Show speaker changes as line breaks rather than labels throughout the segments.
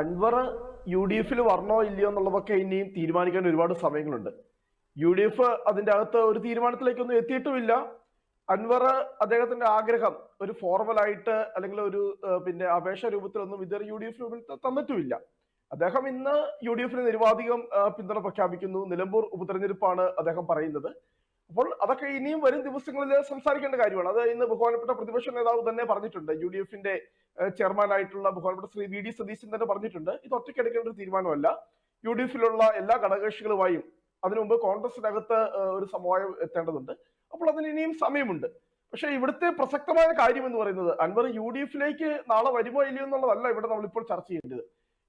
Anwar U D എഫിൽ വരണോ ഇല്ലയോ എന്നുള്ളതൊക്കെ ഇനിയും തീരുമാനിക്കാൻ ഒരുപാട് സമയങ്ങളുണ്ട്. യു ഡി എഫ് അതിന്റെ അകത്ത് ഒരു തീരുമാനത്തിലേക്കൊന്നും എത്തിയിട്ടുമില്ല. അൻവർ അദ്ദേഹത്തിന്റെ ആഗ്രഹം ഒരു ഫോർമലായിട്ട് അല്ലെങ്കിൽ ഒരു അപേക്ഷ രൂപത്തിലൊന്നും ഇതുവരെ യു ഡി എഫ് രൂപത്തിൽ തന്നിട്ടുമില്ല. അദ്ദേഹം ഇന്ന് യു ഡി എഫിന് നിരുപാധികം പിന്തുണ പ്രഖ്യാപിക്കുന്നു. നിലമ്പൂർ ഉപതെരഞ്ഞെടുപ്പാണ് അദ്ദേഹം പറയുന്നത്. അപ്പോൾ അതൊക്കെ ഇനിയും വരും ദിവസങ്ങളിൽ സംസാരിക്കേണ്ട കാര്യമാണ്. അത് ഇന്ന് ബഹുമാനപ്പെട്ട പ്രതിപക്ഷ നേതാവ് തന്നെ പറഞ്ഞിട്ടുണ്ട്. യു ഡി എഫിന്റെ ചെയർമാനായിട്ടുള്ള ബഹുമാനപ്പെട്ട ശ്രീ വി ഡി സതീശൻ തന്നെ പറഞ്ഞിട്ടുണ്ട്, ഇത് ഒറ്റയ്ക്കെടുക്കേണ്ട ഒരു തീരുമാനമല്ല. യു ഡി എഫിലുള്ള എല്ലാ ഘടകകക്ഷികളുമായും അതിനു മുമ്പ് കോൺഗ്രസിനകത്ത് ഒരു സമവായം എത്തേണ്ടതുണ്ട്. അപ്പോൾ അതിന് ഇനിയും സമയമുണ്ട്. പക്ഷെ ഇവിടുത്തെ പ്രസക്തമായ കാര്യം എന്ന് പറയുന്നത് അൻവർ യു ഡി എഫിലേക്ക് നാളെ വരുമോ ഇല്ലയോ എന്നുള്ളതല്ല ഇവിടെ നമ്മളിപ്പോൾ ചർച്ച ചെയ്യേണ്ടത്.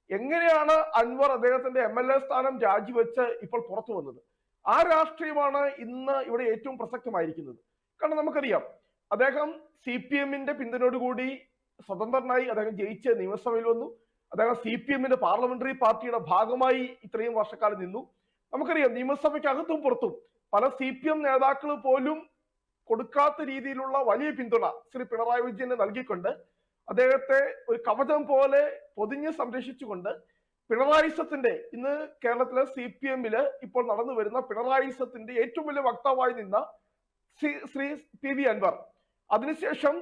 എങ്ങനെയാണ് അൻവർ അദ്ദേഹത്തിന്റെ MLA സ്ഥാനം രാജിവെച്ച് ഇപ്പോൾ പുറത്തു വന്നത്? ആ രാഷ്ട്രീയമാണ് ഇന്ന് ഇവിടെ ഏറ്റവും പ്രസക്തമായിരിക്കുന്നത്. കാരണം നമുക്കറിയാം, അദ്ദേഹം CPM-ന്റെ പിന്തുണയോടുകൂടി സ്വതന്ത്രനായി അദ്ദേഹം ജയിച്ച് നിയമസഭയിൽ വന്നു. അദ്ദേഹം CPM-ന്റെ പാർലമെന്ററി പാർട്ടിയുടെ ഭാഗമായി ഇത്രയും വർഷക്കാലം നിന്നു. നമുക്കറിയാം, നിയമസഭയ്ക്കകത്തും പുറത്തും പല CPM നേതാക്കൾ പോലും കൊടുക്കാത്ത രീതിയിലുള്ള വലിയ പിന്തുണ ശ്രീ പിണറായി വിജയന് നൽകിക്കൊണ്ട് അദ്ദേഹത്തെ ഒരു കവചം പോലെ പൊതിഞ്ഞ് സംരക്ഷിച്ചുകൊണ്ട് പിണറായിസത്തിന്റെ ഇന്ന് കേരളത്തിലെ CPM-ല് ഇപ്പോൾ നടന്നു വരുന്ന പിണറായിസത്തിന്റെ ഏറ്റവും വലിയ വക്താവായി നിന്ന ശ്രീ PV അൻവർ, അതിനുശേഷം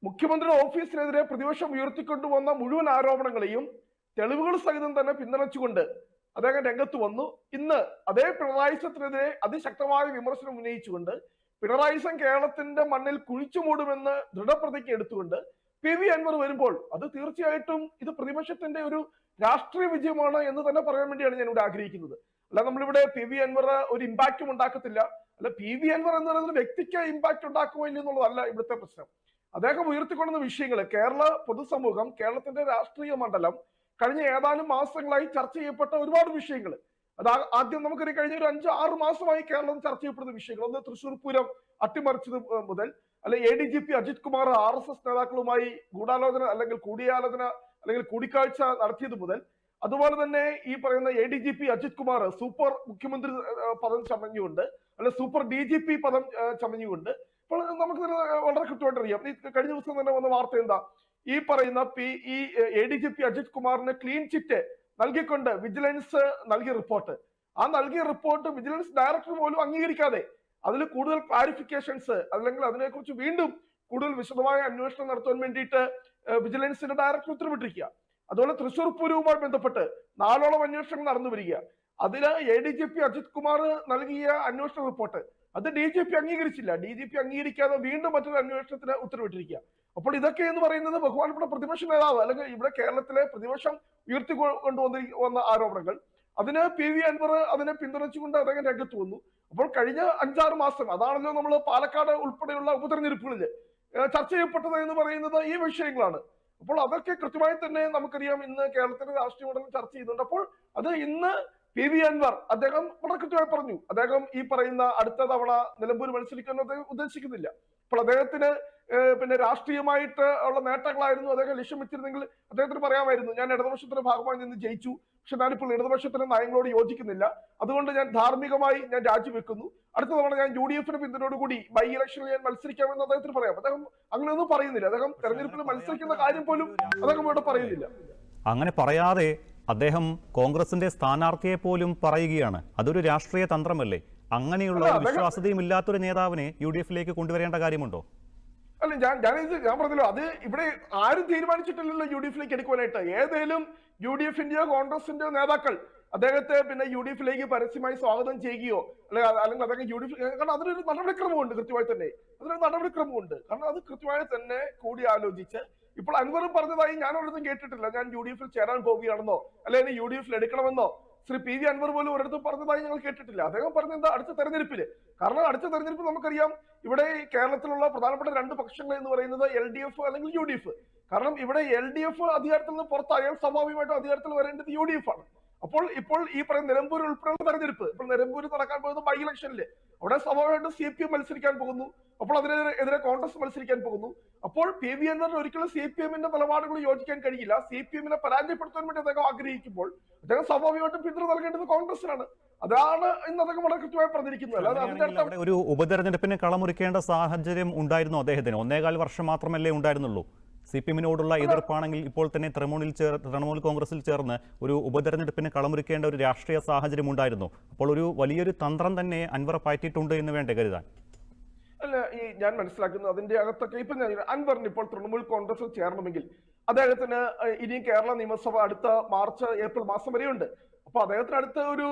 മുഖ്യമന്ത്രിയുടെ ഓഫീസിനെതിരെ പ്രതിപക്ഷം ഉയർത്തിക്കൊണ്ടുവന്ന മുഴുവൻ ആരോപണങ്ങളെയും തെളിവുകൾ സഹിതം തന്നെ പിന്തുണച്ചുകൊണ്ട് അദ്ദേഹം രംഗത്ത് വന്നു. ഇന്ന് അതേ പിണറായിസത്തിനെതിരെ അതിശക്തമായ വിമർശനം ഉന്നയിച്ചുകൊണ്ട് പിണറായിസം കേരളത്തിന്റെ മണ്ണിൽ കുഴിച്ചു മൂടുമെന്ന് ദൃഢപ്രതിജ്ഞ എടുത്തുകൊണ്ട് PV അൻവർ വരുമ്പോൾ അത് തീർച്ചയായിട്ടും ഇത് പ്രതിപക്ഷത്തിന്റെ ഒരു രാഷ്ട്രീയ വിജയമാണ് എന്ന് തന്നെ പറയാൻ വേണ്ടിയാണ് ഞാൻ ഇവിടെ ആഗ്രഹിക്കുന്നത്. അല്ല, നമ്മളിവിടെ PV അൻവർ ഒരു ഇമ്പാക്റ്റും ഉണ്ടാക്കത്തില്ല. അല്ല, PV അൻവർ എന്ന് പറയുന്നത് വ്യക്തിക്ക് ഇമ്പാക്ട് ഉണ്ടാക്കുമോ എന്നുള്ളതല്ല ഇവിടുത്തെ പ്രശ്നം. അദ്ദേഹം ഉയർത്തിക്കൊണ്ടുന്ന വിഷയങ്ങൾ കേരള പൊതുസമൂഹം, കേരളത്തിന്റെ രാഷ്ട്രീയ മണ്ഡലം കഴിഞ്ഞ ഏതാനും മാസങ്ങളായി ചർച്ച ചെയ്യപ്പെട്ട ഒരുപാട് വിഷയങ്ങൾ. അത് ആദ്യം നമുക്കറിയാം, കഴിഞ്ഞ ഒരു 5-6 മാസമായി കേരളം ചർച്ച ചെയ്യപ്പെടുന്ന വിഷയങ്ങൾ. ഒന്ന് തൃശ്ശൂർ പൂരം അട്ടിമറിച്ചത് മുതൽ, അല്ലെ ADGP അജിത് കുമാർ RSS നേതാക്കളുമായി ഗൂഢാലോചന അല്ലെങ്കിൽ കൂടിയാലോചന അല്ലെങ്കിൽ കൂടിക്കാഴ്ച നടത്തിയത് മുതൽ, അതുപോലെ തന്നെ ഈ പറയുന്ന ADGP അജിത് കുമാർ സൂപ്പർ മുഖ്യമന്ത്രി പദം ചമഞ്ഞുകൊണ്ട് അല്ലെ സൂപ്പർ DGP പദം ചമഞ്ഞുകൊണ്ട് ഇപ്പോൾ നമുക്ക് വളരെ കൃത്യമായിട്ട് അറിയാം. ഈ കഴിഞ്ഞ ദിവസം തന്നെ വന്ന വാർത്ത എന്താ? ഈ പറയുന്ന ADGP അജിത് കുമാറിന് ക്ലീൻ ചിറ്റ് നൽകിക്കൊണ്ട് വിജിലൻസ് നൽകിയ റിപ്പോർട്ട്, ആ നൽകിയ റിപ്പോർട്ട് വിജിലൻസ് ഡയറക്ടർ പോലും അംഗീകരിക്കാതെ അതിൽ കൂടുതൽ ക്ലാരിഫിക്കേഷൻസ് അല്ലെങ്കിൽ അതിനെക്കുറിച്ച് വീണ്ടും കൂടുതൽ വിശദമായ അന്വേഷണം നടത്താൻ വേണ്ടിയിട്ട് വിജിലൻസിന്റെ ഡയറക്ടർ ഉത്തരവിട്ടിരിക്കുക. അതുപോലെ തൃശ്ശൂർ പൂരവുമായി ബന്ധപ്പെട്ട് 4ഓളം അന്വേഷണങ്ങൾ നടന്നു വരിക. അതില് ADGP അജിത് കുമാർ നൽകിയ അന്വേഷണ റിപ്പോർട്ട് അത് DGP അംഗീകരിച്ചില്ല. DGP അംഗീകരിക്കാതെ വീണ്ടും മറ്റൊരു അന്വേഷണത്തിന് ഉത്തരവിട്ടിരിക്കുക. അപ്പോൾ ഇതൊക്കെ എന്ന് പറയുന്നത് ബഹുമാനപ്പെട്ട പ്രതിപക്ഷ നേതാവ് അല്ലെങ്കിൽ ഇവിടെ കേരളത്തിലെ പ്രതിപക്ഷം ഉയർത്തിക്കൊണ്ടുവന്ന ആരോപണങ്ങൾ. അതിന് PV അൻവർ അതിനെ പിന്തുണച്ചുകൊണ്ട് അദ്ദേഹം രംഗത്ത് വന്നു. അപ്പോൾ കഴിഞ്ഞ 5-6 മാസം അതാണല്ലോ നമ്മൾ പാലക്കാട് ഉൾപ്പെടെയുള്ള ഉപതെരഞ്ഞെടുപ്പുകളിൽ ചർച്ച ചെയ്യപ്പെട്ടത് എന്ന് പറയുന്നത് ഈ വിഷയങ്ങളാണ്. അപ്പോൾ അതൊക്കെ കൃത്യമായി തന്നെ നമുക്കറിയാം ഇന്ന് കേരളത്തിന്റെ രാഷ്ട്രീയ മണ്ഡലം ചർച്ച ചെയ്യുന്നുണ്ട്. അപ്പോൾ അത് ഇന്ന് PV അൻവർ അദ്ദേഹം വളരെ കൃത്യമായി പറഞ്ഞു, അദ്ദേഹം ഈ പറയുന്ന അടുത്ത തവണ നിലമ്പൂർ മത്സരിക്കാൻ അദ്ദേഹം ഉദ്ദേശിക്കുന്നില്ല. അപ്പോൾ അദ്ദേഹത്തിന് രാഷ്ട്രീയമായിട്ട് ഉള്ള നേട്ടങ്ങളായിരുന്നു അദ്ദേഹം ലക്ഷ്യം വെച്ചിരുന്നെങ്കിൽ അദ്ദേഹത്തിന് പറയാമായിരുന്നു, ഞാൻ ഇടതുപക്ഷത്തിന്റെ ഭാഗമായി നിന്ന് ജയിച്ചു, പക്ഷെ ഞാനിപ്പോൾ ഇടതുപക്ഷത്തിന്റെ നയങ്ങളോട് യോജിക്കുന്നില്ല, അതുകൊണ്ട് ഞാൻ ധാർമ്മികമായി ഞാൻ രാജിവെക്കുന്നു, അടുത്ത തവണ ഞാൻ UDF-ന് പിന്തുണയോടുകൂടി ബൈ ഇലക്ഷനിൽ ഞാൻ മത്സരിക്കാമെന്ന് അദ്ദേഹത്തിന് പറയാം. അദ്ദേഹം അങ്ങനെയൊന്നും പറയുന്നില്ല. അദ്ദേഹം തെരഞ്ഞെടുപ്പിൽ മത്സരിക്കുന്ന കാര്യം പോലും അദ്ദേഹം ഇവിടെ പറയുന്നില്ല.
അങ്ങനെ പറയാതെ അദ്ദേഹം കോൺഗ്രസിന്റെ സ്ഥാനാർത്ഥിയെ പോലും പറയുകയാണ്. അതൊരു രാഷ്ട്രീയ തന്ത്രമല്ലേ? അങ്ങനെയുള്ള വിശ്വാസ്യതയും ഇല്ലാത്തൊരു നേതാവിനെ UDF-ലേക്ക് കൊണ്ടുവരേണ്ട കാര്യമുണ്ടോ?
അല്ല, ഞാൻ പറഞ്ഞല്ലോ, അത് ഇവിടെ ആരും തീരുമാനിച്ചിട്ടില്ലല്ലോ UDF-ലേക്ക് എടുക്കുവാനായിട്ട്. ഏതേലും UDF-ന്റെയോ കോൺഗ്രസിന്റെയോ നേതാക്കൾ അദ്ദേഹത്തെ UDF-ലേക്ക് പരസ്യമായി സ്വാഗതം ചെയ്യുകയോ അല്ലെങ്കിൽ അദ്ദേഹം UDF, കാരണം അതിനൊരു നടപടിക്രമമുണ്ട്, കൃത്യമായി തന്നെ അതിനൊരു നടപടിക്രമമുണ്ട്. കാരണം അത് കൃത്യമായി തന്നെ കൂടിയാലോചിച്ച് ഇപ്പോൾ അൻവർ പറഞ്ഞതായി ഞാൻ ഒരിടത്തും കേട്ടിട്ടില്ല, ഞാൻ UDF-ൽ ചേരാൻ പോവുകയാണെന്നോ അല്ലെങ്കിൽ UDF-ൽ എടുക്കണമെന്നോ ശ്രീ PV അൻവർ പോലും ഒരിടത്തും പറഞ്ഞതായി ഞങ്ങൾ കേട്ടിട്ടില്ല. അദ്ദേഹം പറഞ്ഞത് അടുത്ത തെരഞ്ഞെടുപ്പില്, കാരണം അടുത്ത തെരഞ്ഞെടുപ്പ് നമുക്കറിയാം ഇവിടെ കേരളത്തിലുള്ള പ്രധാനപ്പെട്ട 2 പക്ഷങ്ങൾ എന്ന് പറയുന്നത് LDF അല്ലെങ്കിൽ UDF. കാരണം ഇവിടെ LDF അധികാരത്തിൽ നിന്ന് പുറത്തായാൽ സ്വാഭാവികമായിട്ടും അധികാരത്തിൽ വരേണ്ടത് UDF ആണ്. അപ്പോൾ ഇപ്പോൾ ഈ പറയുന്ന നിലമ്പൂർ ഉൾപ്പെടെയുള്ള തെരഞ്ഞെടുപ്പ്, ഇപ്പോൾ നിലമ്പൂർ നടക്കാൻ പോകുന്ന ബൈ ഇലക്ഷനില് അവിടെ സ്വാഭാവികമായിട്ടും CPM മത്സരിക്കാൻ പോകുന്നു. അപ്പോൾ അതിനെതിരെ കോൺഗ്രസ് മത്സരിക്കാൻ പോകുന്നു. അപ്പോൾ PV അൻവറിന് ഒരിക്കലും CPM-ന്റെ നിലപാടുകൾ യോജിക്കാൻ കഴിയില്ല. CPM-നെ പരാജയപ്പെടുത്താൻ വേണ്ടി അദ്ദേഹം ആഗ്രഹിക്കുമ്പോൾ അദ്ദേഹം സ്വാഭാവികമായിട്ടും പിന്തുണ നൽകേണ്ടത് കോൺഗ്രസിനാണ്. അതാണ് ഇന്ന് അദ്ദേഹം വളരെ കൃത്യമായി പറഞ്ഞിരിക്കുന്നത്.
ഒരു ഉപതെരഞ്ഞെടുപ്പിന് കളമൊരുക്കേണ്ട സാഹചര്യം ഉണ്ടായിരുന്നു അദ്ദേഹത്തിന്. 1.25 വർഷം മാത്രമല്ലേ ഉണ്ടായിരുന്നുള്ളൂ. CPM-നോടുള്ള എതിർപ്പാണെങ്കിൽ ഇപ്പോൾ തന്നെ തൃണമൂൽ കോൺഗ്രസിൽ ചേർന്ന് ഒരു ഉപതെരഞ്ഞെടുപ്പിന് കളമൊരുക്കേണ്ട ഒരു രാഷ്ട്രീയ സാഹചര്യം ഉണ്ടായിരുന്നു. അപ്പോൾ ഒരു വലിയൊരു തന്ത്രം തന്നെ അൻവർ പയറ്റിയിട്ടുണ്ട് എന്ന് വേണ്ടേ കരുതാൻ?
അല്ല, ഞാൻ മനസ്സിലാക്കുന്നത് അതിന്റെ അകത്തൊക്കെ ഇപ്പൊ അൻവറിന് ഇപ്പോൾ തൃണമൂൽ കോൺഗ്രസിൽ ചേരണമെങ്കിൽ അദ്ദേഹത്തിന് ഇനിയും കേരള നിയമസഭ അടുത്ത മാർച്ച് ഏപ്രിൽ മാസം വരെയുണ്ട്. അപ്പൊ അദ്ദേഹത്തിന് അടുത്ത ഒരു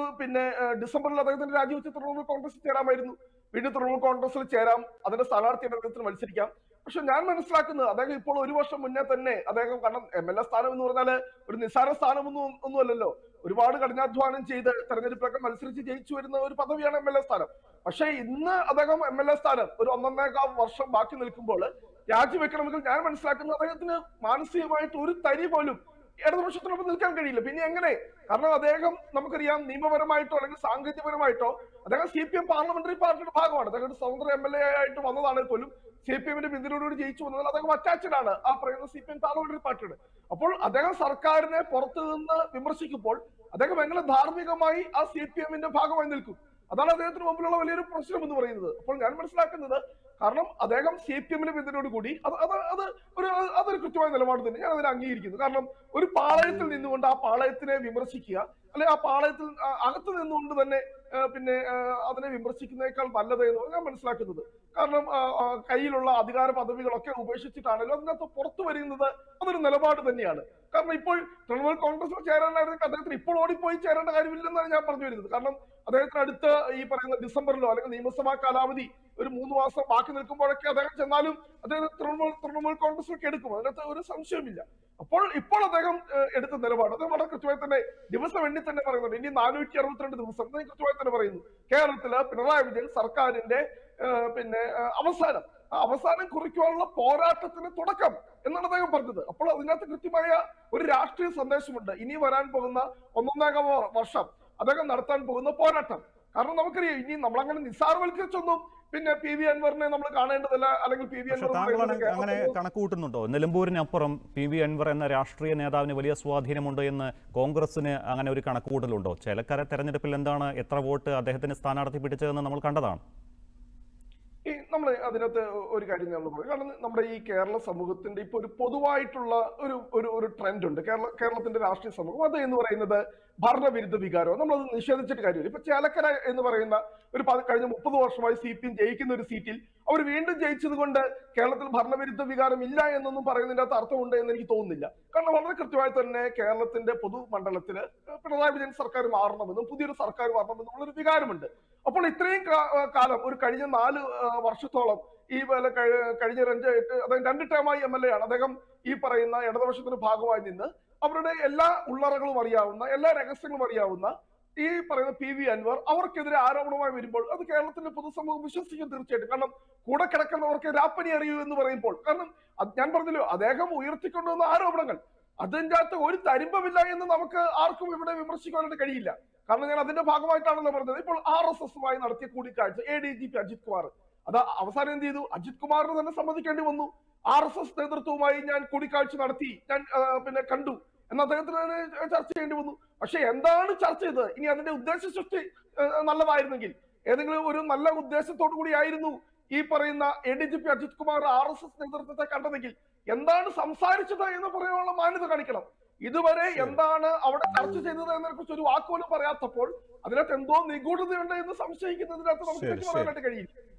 ഡിസംബറിൽ അദ്ദേഹത്തിന് രാജിവെച്ച് തൃണമൂൽ കോൺഗ്രസിൽ ചേരാമായിരുന്നു. വീണ്ടും തൃണമൂൽ കോൺഗ്രസിൽ ചേരാം, അതിന്റെ സ്ഥാനാർത്ഥിയുടെ അദ്ദേഹത്തിന് മത്സരിക്കാം. പക്ഷെ ഞാൻ മനസ്സിലാക്കുന്നത് അദ്ദേഹം ഇപ്പോൾ ഒരു വർഷം മുന്നേ തന്നെ അദ്ദേഹം, കാരണം MLA സ്ഥാനം എന്ന് പറഞ്ഞാൽ ഒരു നിസ്സാര സ്ഥാനമൊന്നും അല്ലല്ലോ. ഒരുപാട് കഠിനാധ്വാനം ചെയ്ത് തെരഞ്ഞെടുപ്പിലൊക്കെ മത്സരിച്ച് ജയിച്ചു വരുന്ന ഒരു പദവിയാണ് MLA സ്ഥാനം. പക്ഷെ ഇന്ന് അദ്ദേഹം MLA സ്ഥാനം ഒരു 1.25 വർഷം ബാക്കി നിൽക്കുമ്പോൾ രാജിവെക്കണമെങ്കിൽ ഞാൻ മനസ്സിലാക്കുന്നത് അദ്ദേഹത്തിന് മാനസികമായിട്ട് ഒരു തരി പോലും ഇടതുപക്ഷത്തിനൊപ്പം നിൽക്കാൻ കഴിയില്ല. പിന്നെ എങ്ങനെ? കാരണം അദ്ദേഹം നമുക്കറിയാം നിയമപരമായിട്ടോ അല്ലെങ്കിൽ സാങ്കേതികപരമായിട്ടോ അദ്ദേഹം CPM പാർലമെന്ററി പാർട്ടിയുടെ ഭാഗമാണ്. അദ്ദേഹം സ്വതന്ത്ര MLA ആയിട്ട് വന്നതാണെങ്കിൽ പോലും CPM-ന്റെ പിന്തുണയോടുകൂടി ജയിച്ചു വന്നതിൽ അദ്ദേഹം അറ്റാച്ച്ഡ് ആണ് ആ പറയുന്ന CPM പാർലമെന്ററി പാർട്ടിയുടെ. അപ്പോൾ അദ്ദേഹം സർക്കാരിനെ പുറത്തു നിന്ന് വിമർശിക്കുമ്പോൾ അദ്ദേഹം എങ്ങനെ ധാർമ്മികമായി ആ CPM-ന്റെ ഭാഗമായി നിൽക്കും? അതാണ് അദ്ദേഹത്തിന് മുമ്പിലുള്ള വലിയൊരു പ്രശ്നം എന്ന് പറയുന്നത്. അപ്പോൾ ഞാൻ മനസ്സിലാക്കുന്നത്, കാരണം അദ്ദേഹം CPM-ന്റെ പിന്തുണയോട് കൂടി അതൊരു കൃത്യമായ നിലപാട് തന്നെ ഞാൻ അതിനെ അംഗീകരിക്കുന്നു. കാരണം ഒരു പാളയത്തിൽ നിന്നുകൊണ്ട് ആ പാളയത്തിനെ വിമർശിക്കുക, അല്ലെ ആ പാളയത്തിൽ അകത്ത് നിന്നുകൊണ്ട് തന്നെ അതിനെ വിമർശിക്കുന്നതിനേക്കാൾ നല്ലത് എന്ന് ഞാൻ മനസ്സിലാക്കുന്നത്. കാരണം കയ്യിലുള്ള അധികാര പദവികളൊക്കെ ഉപേക്ഷിച്ചിട്ടാണല്ലോ അതിനകത്ത് പുറത്തു വരുന്നത്. അതൊരു നിലപാട് തന്നെയാണ്. കാരണം ഇപ്പോൾ തൃണമൂൽ കോൺഗ്രസിൽ ചേരാനായിരുന്നെങ്കിൽ അദ്ദേഹത്തിന് ഇപ്പോൾ ഓടിപ്പോയി ചേരേണ്ട കാര്യമില്ലെന്നാണ് ഞാൻ പറഞ്ഞു വരുന്നത്. കാരണം അദ്ദേഹത്തിന് അടുത്ത് ഈ പറയുന്ന ഡിസംബറിലോ അല്ലെങ്കിൽ നിയമസഭാ കാലാവധി ഒരു 3 മാസം ബാക്കി നിൽക്കുമ്പോഴൊക്കെ അദ്ദേഹം ചെന്നാലും അദ്ദേഹം തൃണമൂൽ കോൺഗ്രസിലേക്ക് എടുക്കും, അതിനകത്ത് ഒരു സംശയമില്ല. ഇപ്പോൾ അദ്ദേഹം എടുത്ത നിലപാട് അദ്ദേഹം വളരെ കൃത്യമായി തന്നെ ദിവസം എണ്ണി തന്നെ പറയുന്നുണ്ട്. ഇനി 462 ദിവസം കൃത്യമായി തന്നെ പറയുന്നു. കേരളത്തില് പിണറായി വിജയൻ സർക്കാരിന്റെ അവസാനം കുറിക്കുവാനുള്ള പോരാട്ടത്തിന് തുടക്കം എന്നാണ് അദ്ദേഹം പറഞ്ഞത്. അപ്പോൾ അതിനകത്ത് കൃത്യമായ ഒരു രാഷ്ട്രീയ സന്ദേശമുണ്ട്. ഇനി വരാൻ പോകുന്ന 1.25 വർഷം അദ്ദേഹം നടത്താൻ പോകുന്ന പോരാട്ടം. കാരണം നമുക്കറിയാം, ഇനി നമ്മളങ്ങനെ നിസ്സാരവൽക്കരിച്ചൊന്നും PV അൻവറിനെ നമ്മൾ കാണേണ്ടതല്ല. അല്ലെങ്കിൽ PV
അൻവർ അങ്ങനെ കണക്ക് കൂട്ടുന്നുണ്ടോ? നിലമ്പൂരിനപ്പുറം PV അൻവർ എന്ന രാഷ്ട്രീയ നേതാവിന് വലിയ സ്വാധീനമുണ്ട് എന്ന് കോൺഗ്രസിന് അങ്ങനെ ഒരു കണക്ക് കൂട്ടലുണ്ടോ? ചേലക്കര തെരഞ്ഞെടുപ്പിൽ എന്താണ് എത്ര വോട്ട് അദ്ദേഹത്തിന് സ്ഥാനാർത്ഥി പിടിച്ചതെന്ന് നമ്മൾ കണ്ടതാണ്.
നമ്മൾ അതിനകത്ത് ഒരു കാര്യം നമ്മൾ പറയും. കാരണം നമ്മുടെ ഈ കേരള സമൂഹത്തിന്റെ ഇപ്പൊ ഒരു പൊതുവായിട്ടുള്ള ഒരു ട്രെൻഡ് ഉണ്ട്. കേരളത്തിന്റെ രാഷ്ട്രീയ സമൂഹം അത് എന്ന് പറയുന്നത് ഭരണവിരുദ്ധ വികാരം. നമ്മളത് നിഷേധിച്ചിട്ട് കാര്യമില്ല. ഇപ്പൊ ചേലക്കര എന്ന് പറയുന്ന കഴിഞ്ഞ 30 വർഷമായി CPM ജയിക്കുന്ന ഒരു സീറ്റിൽ അവർ വീണ്ടും ജയിച്ചത് കൊണ്ട് കേരളത്തിൽ ഭരണവിരുദ്ധ വികാരം ഇല്ല എന്നൊന്നും പറയുന്നതിന്റെ അകത്ത് അർത്ഥമുണ്ട് എന്ന് എനിക്ക് തോന്നുന്നില്ല. കാരണം വളരെ കൃത്യമായി തന്നെ കേരളത്തിന്റെ പൊതുമണ്ഡലത്തില് പിണറായി വിജയൻ സർക്കാർ മാറണമെന്നും പുതിയൊരു സർക്കാർ വരണമെന്നും ഒരു വികാരമുണ്ട്. അപ്പോൾ ഇത്രയും കാലം ഒരു കഴിഞ്ഞ 4 വർഷത്തോളം ഈ കഴിഞ്ഞ 2 ടേമായി MLA ആണ് അദ്ദേഹം. ഈ പറയുന്ന ഇടതുപക്ഷത്തിന്റെ ഭാഗമായി നിന്ന് അവരുടെ എല്ലാ ഉള്ളറകളും അറിയാവുന്ന, എല്ലാ രഹസ്യങ്ങളും അറിയാവുന്ന ഈ പറയുന്ന PV അൻവർ അവർക്കെതിരെ ആരോപണമായി വരുമ്പോൾ അത് കേരളത്തിന്റെ പൊതുസമൂഹം വിശ്വസിക്കും തീർച്ചയായിട്ടും. കാരണം കൂടെ കിടക്കുന്നവർക്ക് രാപ്പനി അറിയൂ എന്ന് പറയുമ്പോൾ, കാരണം ഞാൻ പറഞ്ഞല്ലോ അദ്ദേഹം ഉയർത്തിക്കൊണ്ടുവന്ന ആരോപണങ്ങൾ അതിൻ്റെ അകത്ത് ഒരു തരിമ്പമില്ല എന്ന് നമുക്ക് ആർക്കും ഇവിടെ വിമർശിക്കാനായിട്ട് കഴിയില്ല. കാരണം ഞാൻ അതിന്റെ ഭാഗമായിട്ടാണല്ലോ പറഞ്ഞത്. ഇപ്പോൾ RSS-മായി നടത്തിയ കൂടിക്കാഴ്ച ADGP അജിത് കുമാർ, അത് അവസാനം എന്ത് ചെയ്തു? അജിത് കുമാറിന് തന്നെ സമ്മതിക്കേണ്ടി വന്നു. RSS നേതൃത്വവുമായി ഞാൻ കൂടിക്കാഴ്ച നടത്തി, ഞാൻ കണ്ടു എന്ന് അദ്ദേഹത്തിന് തന്നെ ചർച്ച ചെയ്യേണ്ടി വന്നു. പക്ഷെ എന്താണ് ചർച്ച ചെയ്തത്? ഇനി അതിന്റെ ഉദ്ദേശ സൃഷ്ടി നല്ലതായിരുന്നെങ്കിൽ, ഏതെങ്കിലും ഒരു നല്ല ഉദ്ദേശത്തോടു കൂടി ആയിരുന്നു ഈ പറയുന്ന ADGP അജിത് കുമാർ RSS നേതൃത്വത്തെ കണ്ടതെങ്കിൽ എന്താണ് സംസാരിച്ചത് എന്ന് പറയാനുള്ള മാന്യത കാണിക്കണം. ഇതുവരെ എന്താണ് അവിടെ ചർച്ച ചെയ്തത് എന്നതിനെ കുറിച്ച് ഒരു വാക്കുപോലും പറയാത്തപ്പോൾ അതിനകത്ത് എന്തോ നിഗൂഢതയുണ്ട് എന്ന് സംശയിക്കുന്നതിനകത്ത് നമുക്ക് പറയാനായിട്ട് കഴിയില്ല.